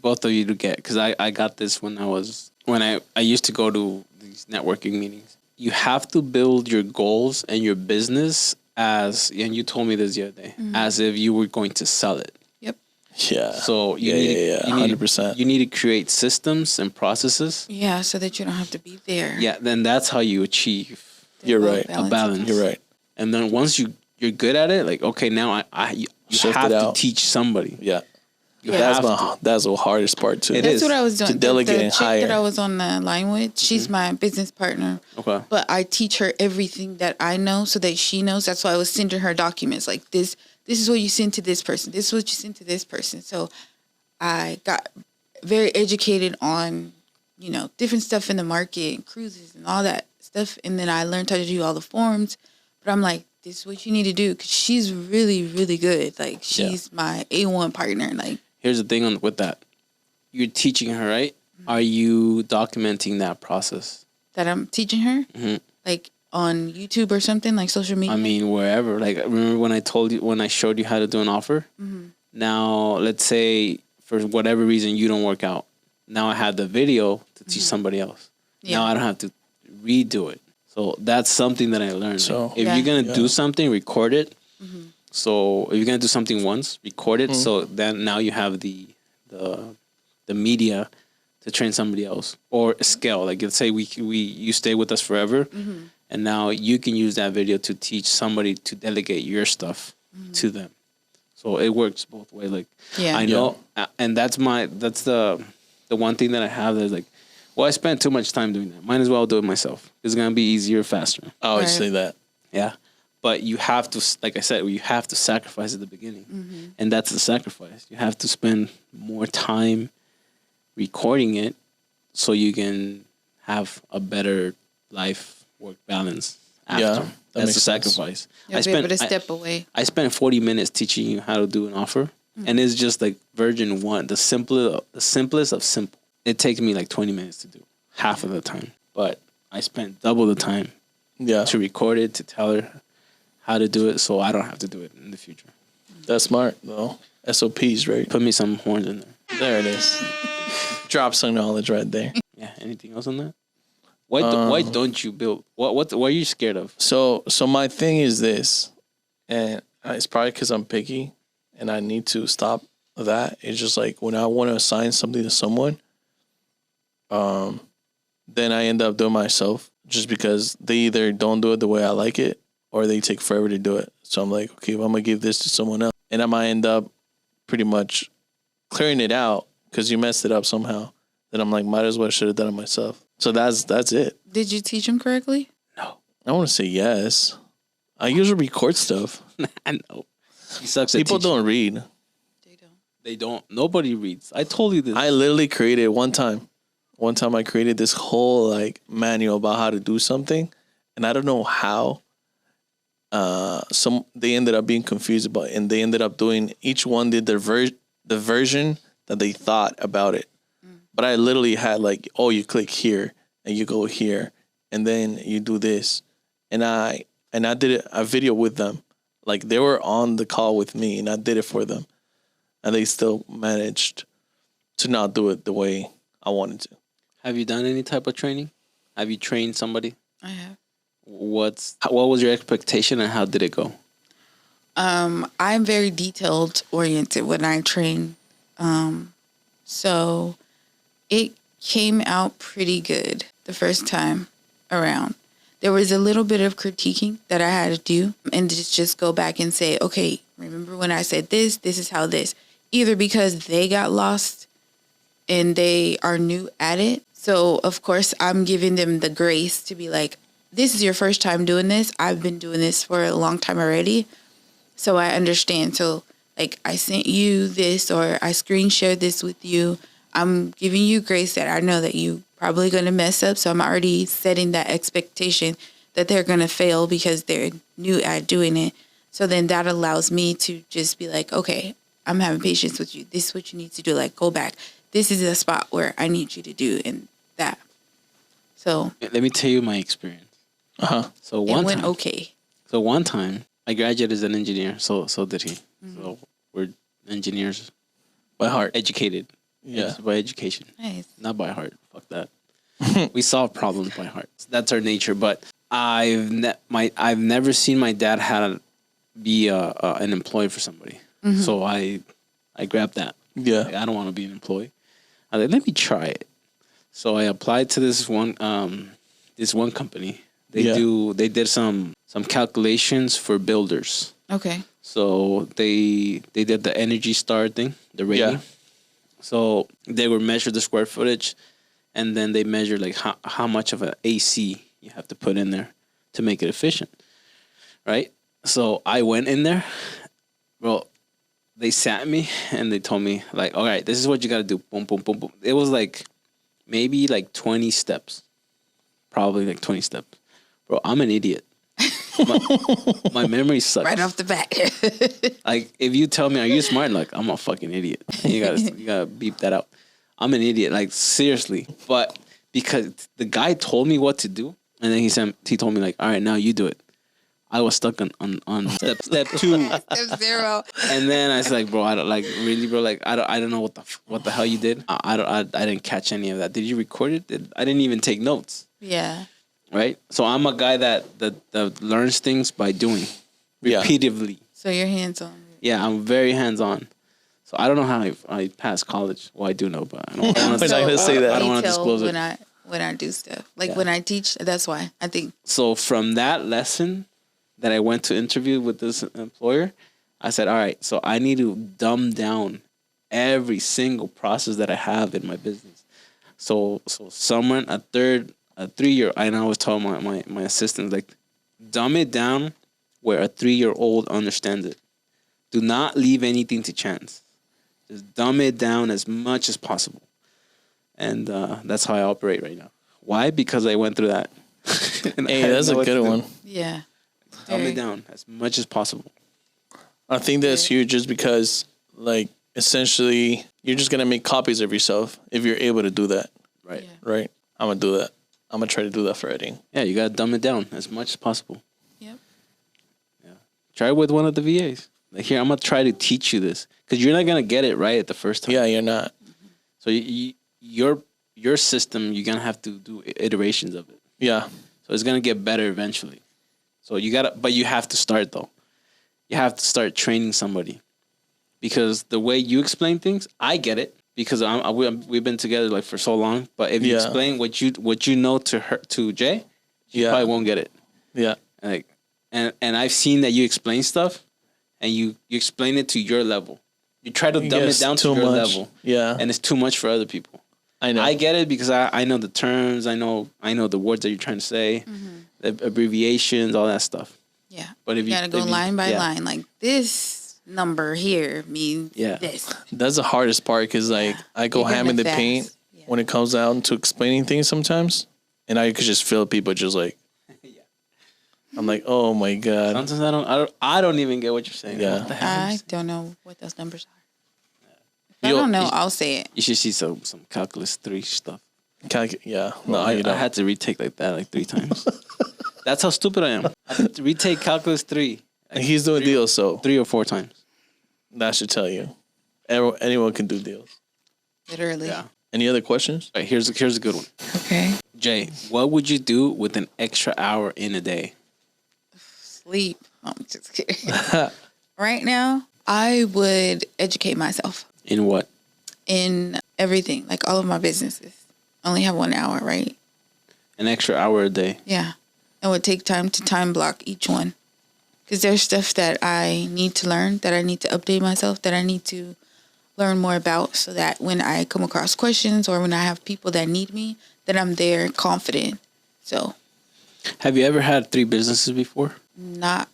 both of you to get, because I got this when I used to go to these networking meetings. You have to build your goals and your business as, and you told me this the other day, as if you were going to sell it. Yep. Yeah. So you need 100%. You need to create systems and processes. Yeah, so that you don't have to be there. Yeah, then that's how you achieve You're right. a balance. You're right. And then once you're good at it, like, okay, now you Shift have it to out. teach somebody. Yeah. You That's have to. that's the hardest part too. That's what I was doing. To delegate the and chick hire. that I was on the line with, she's my business partner. Okay. But I teach her everything that I know so that she knows. That's why I was sending her documents like this. This is what you send to this person. This is what you send to this person. So I got very educated on, different stuff in the market and cruises and all that stuff. And then I learned how to do all the forms. But I'm like, this is what you need to do, because she's really, really good. Like, she's my A1 partner. Like, here's the thing with that. You're teaching her, right? Are you documenting that process? that I'm teaching her, like on YouTube or something, like social media. I mean, wherever. Like, remember when I showed you how to do an offer? Now, let's say for whatever reason you don't work out. Now I have the video to teach somebody else. Yeah. Now I don't have to redo it. So that's something that I learned. So, if you're going to do something, record it. So if you're going to do something once, record it. So then now you have the media to train somebody else, or scale. Like, let's say you stay with us forever, and now you can use that video to teach somebody to delegate your stuff to them. So it works both ways. Like, I know, and that's the one thing that I have that's like, well, I spent too much time doing that. Might as well do it myself. It's gonna be easier, faster. I always say that. Yeah. But you have to, like I said, you have to sacrifice at the beginning. And that's the sacrifice. You have to spend more time recording it so you can have a better life-work balance after. Yeah, that's the sacrifice. You'll be able to step away. I spent 40 minutes teaching you how to do an offer. And it's just like version 1, the simplest of simple. It takes me like 20 minutes to do, half of the time. But I spent double the time to record it, to tell her how to do it, so I don't have to do it in the future. That's smart, though. SOPs, right? Put me some horns in there. There it is. Drop some knowledge right there. Yeah. Anything else on that? Why don't you build? What are you scared of? So my thing is this, and it's probably because I'm picky, and I need to stop that. It's just like when I want to assign something to someone, then I end up doing it myself, just because they either don't do it the way I like it, or they take forever to do it. So I'm like, okay, if I'm gonna give this to someone else, and I might end up pretty much clearing it out because you messed it up somehow, then I'm like, might as well should have done it myself. So that's it. Did you teach him correctly? No. I want to say yes. I usually record stuff. I know. He sucks at People teaching. don't read. They don't. Nobody reads. I told you this. I literally created one time I created this whole like manual about how to do something, and I don't know how. They ended up being confused about it, and they ended up doing, each one did the version that they thought about it. But I literally had like, oh, you click here and you go here, and then you do this, and I did a video with them. Like, they were on the call with me, and I did it for them, and they still managed to not do it the way I wanted to. Have you done any type of training? Have you trained somebody? I have. What was your expectation and how did it go? I'm very detailed oriented when I train. So it came out pretty good the first time around. There was a little bit of critiquing that I had to do, and just go back and say, okay, remember when I said this is how this, either because they got lost and they are new at it. So of course I'm giving them the grace to be like, this is your first time doing this. I've been doing this for a long time already. So I understand. So like, I sent you this, or I screen shared this with you. I'm giving you grace that I know that you probably going to mess up. So I'm already setting that expectation that they're going to fail because they're new at doing it. So then that allows me to just be like, okay, I'm having patience with you. This is what you need to do. Like, go back. This is the spot where I need you to do, and that. So let me tell you my experience. So one time I graduated as an engineer. So did he. So we're engineers by heart, educated. Yeah. It's by education, Nice. not by heart. Fuck that. We solve problems by heart. That's our nature. But I've never seen my dad be an employee for somebody. So I grabbed that. Yeah. Like, I don't want to be an employee. I was like, let me try it. So I applied to this one company. They did some calculations for builders. Okay. So they did the Energy Star thing, the rating. Yeah. So they would measure the square footage, and then they measure like how much of an AC you have to put in there to make it efficient, right? So I went in there, bro. They sat me and they told me like, all right, this is what you got to do. Boom, boom, boom, boom. It was like maybe like 20 steps, probably like 20 steps. Bro, I'm an idiot. My memory sucks. Right off the bat. Like, if you tell me, are you smart? Like, I'm a fucking idiot. You gotta beep that out. I'm an idiot. Like, seriously. But because the guy told me what to do, and then he told me like, all right, now you do it. I was stuck on step 2. Step 0. And then I was like, bro, I don't like really, bro. Like, I don't know what the hell you did. I didn't catch any of that. Did you record it? I didn't even take notes. Yeah. Right. So I'm a guy that learns things by doing repeatedly. So you're hands on. Yeah, I'm very hands on. So I don't know how I passed college. Well, I do know, but I don't want We're not gonna say that. I don't want to disclose it. When I do stuff, like when I teach, that's why I think. So from that lesson that I went to interview with this employer, I said, all right, so I need to dumb down every single process that I have in my business. So someone, a 3-year, and I was telling my assistant, like, dumb it down where a 3-year-old understands it. Do not leave anything to chance. Just dumb it down as much as possible. And that's how I operate right now. Why? Because I went through that. Hey, that's a good one. Yeah. Dumb it down as much as possible. I think that's huge just because, like, essentially, you're just going to make copies of yourself if you're able to do that. Right. Yeah. Right? I'm going to do that. I'm going to try to do that for editing. Yeah, you got to dumb it down as much as possible. Yep. Yeah. Try it with one of the VAs. Like, here, I'm going to try to teach you this. Because you're not going to get it right at the first time. Yeah, you're not. So your system, you're going to have to do iterations of it. Yeah. So it's going to get better eventually. So but you have to start though. You have to start training somebody. Because the way you explain things, I get it. Because we've been together like for so long. But if you explain what you know to Jay, you probably won't get it. Yeah. Like, and I've seen that you explain stuff, and you explain it to your level. You try to dumb it down to your level. Yeah. And it's too much for other people. I know. I get it because I know the terms. I know the words that you're trying to say, the abbreviations, all that stuff. Yeah. But if you gotta go line by line, like this number here means this. That's the hardest part because like I go ham in the paint when it comes down to explaining things sometimes, and I could just feel people just like. I'm like, oh my god. Sometimes I don't even get what you're saying. Yeah. What the hell I don't know what those numbers are. If I don't know, I'll say it. You should see some calculus 3 stuff. Yeah. No, I had to retake like that like 3 times. That's how stupid I am. I had to retake calculus 3. And he's doing deals, so 3 or 4 times. That should tell you. Anyone can do deals. Literally. Yeah. Any other questions? All right, here's a good one. Okay. Jay, what would you do with an extra hour in a day? Sleep. I'm just kidding. Right now, I would educate myself In what? in everything, like all of my businesses. I only have 1 hour, right? An extra hour a day. Yeah. I would take time to time block each one. Because there's stuff that I need to learn, that I need to update myself, that I need to learn more about so that when I come across questions or when I have people that need me, that I'm there confident. So. Have you ever had 3 businesses before? Not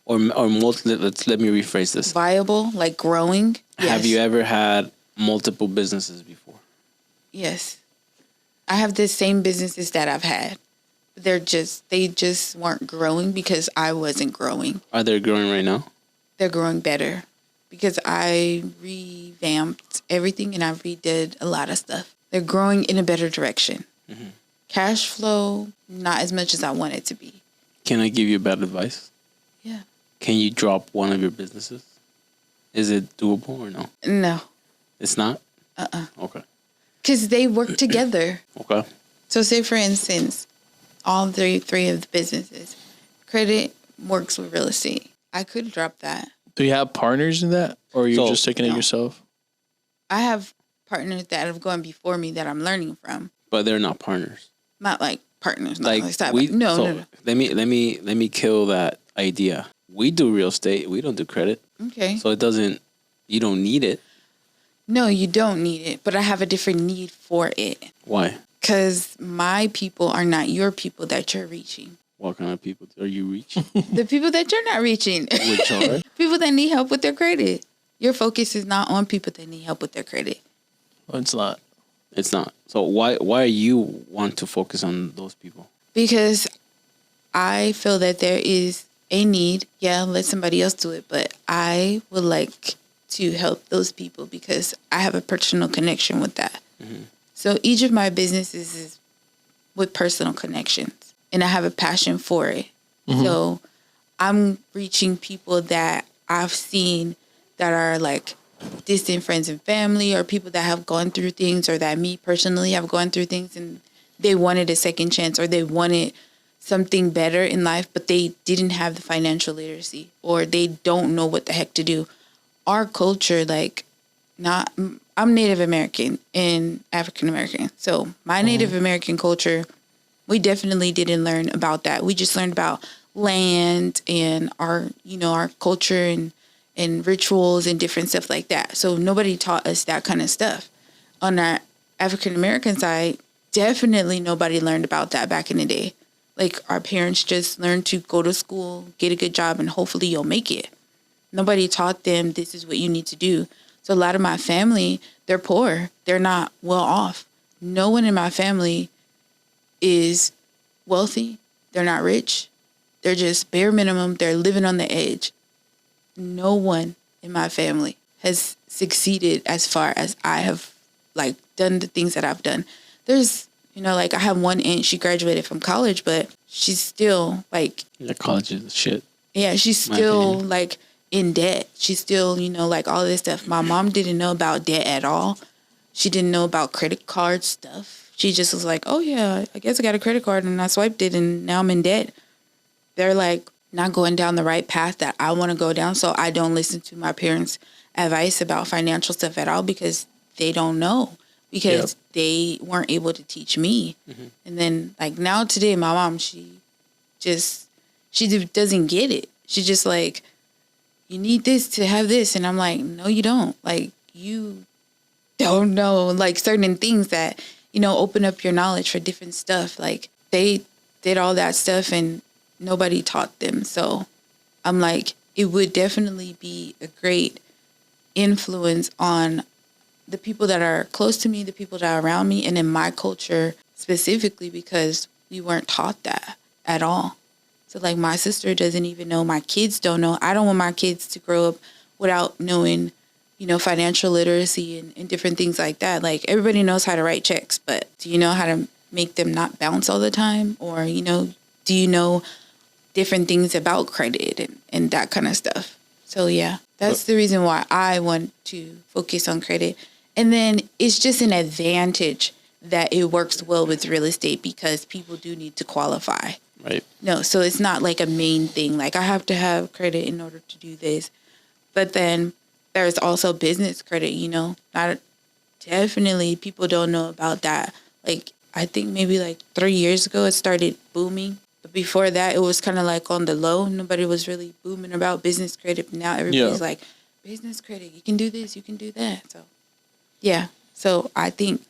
Or multiple, let me rephrase this. viable, like growing. Yes. Have you ever had multiple businesses before? Yes. I have the same businesses that I've had. They just weren't growing because I wasn't growing. Are they growing right now? They're growing better because I revamped everything and I redid a lot of stuff. They're growing in a better direction. Mm-hmm. Cash flow, not as much as I want it to be. Can I give you bad advice? Yeah. Can you drop one of your businesses? Is it doable or no? No. It's not? Okay. Because they work together. Okay. So say, for instance, all three of the businesses, credit works with real estate. I could drop that. Do you have partners in that, or you're just taking it No. yourself? I have partners that have gone before me that I'm learning from. But they're not partners. Not like partners. Not Like like side we. no, so no, no. Let me kill that idea. We do real estate. We don't do credit. Okay. So it doesn't. You don't need it. No, you don't need it, but I have a different need for it. Why? Because my people are not your people that you're reaching. What kind of people are you reaching? The people that you're not reaching. Which are? People that need help with their credit. Your focus is not on people that need help with their credit. Well, it's not. It's not. So why you want to focus on those people? Because I feel that there is a need. Yeah, let somebody else do it. But I would like to help those people because I have a personal connection with that. Mm-hmm. So each of my businesses is with personal connections. And I have a passion for it. Mm-hmm. So I'm reaching people that I've seen that are like distant friends and family, or people that have gone through things, or that me personally have gone through things and they wanted a second chance, or they wanted something better in life, but they didn't have the financial literacy, or they don't know what the heck to do. Our culture, I'm Native American and African American. So my Native American culture, we definitely didn't learn about that. We just learned about land and our culture and rituals and different stuff like that. So nobody taught us that kind of stuff. On our African American side, definitely nobody learned about that back in the day. Like, our parents just learned to go to school, get a good job, and hopefully you'll make it. Nobody taught them this is what you need to do. So a lot of my family, they're poor. They're not well off. No one in my family is wealthy. They're not rich. They're just bare minimum. They're living on the edge. No one in my family has succeeded as far as I have, done the things that I've done. There's, I have one aunt, she graduated from college, but she's still Yeah, college is shit. Yeah, she's still in debt. She's still, all this stuff. My mom didn't know about debt at all. She didn't know about credit card stuff. She just was like, oh yeah, I guess I got a credit card and I swiped it and now I'm in debt. They're not going down the right path that I want to go down. So I don't listen to my parents' advice about financial stuff at all because they don't know, because they weren't able to teach me. Mm-hmm. And then now today, my mom, she doesn't get it. She's just you need this to have this. And I'm like, no, you don't. You don't know certain things that, open up your knowledge for different stuff. They did all that stuff and nobody taught them. So I'm it would definitely be a great influence on the people that are close to me, the people that are around me, and in my culture specifically, because we weren't taught that at all. So my sister doesn't even know, my kids don't know. I don't want my kids to grow up without knowing, financial literacy and different things like that. Everybody knows how to write checks, but do you know how to make them not bounce all the time? Or, do you know different things about credit and that kind of stuff? So yeah, that's the reason why I want to focus on credit. And then it's just an advantage that it works well with real estate because people do need to qualify. Right. No, so it's not a main thing. I have to have credit in order to do this. But then there's also business credit, not definitely people don't know about that. I think maybe 3 years ago it started booming. But before that, it was kind of on the low. Nobody was really booming about business credit. But now everybody's business credit, you can do this, you can do that. So, yeah. So I think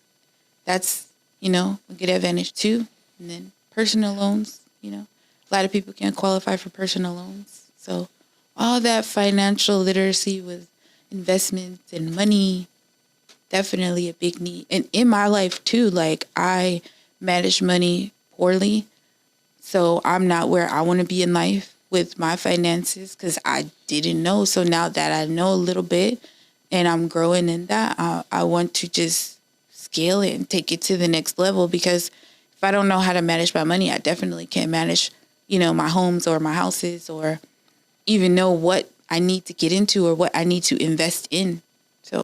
that's, a good advantage too. And then personal loans, a lot of people can't qualify for personal loans. So all that financial literacy with investments and money, definitely a big need. And in my life too, I manage money poorly. So I'm not where I want to be in life with my finances because I didn't know. So now that I know a little bit and I'm growing in that, I want to just scale it and take it to the next level, because if I don't know how to manage my money, I definitely can't manage, my homes or my houses, or even know what I need to get into or what I need to invest in.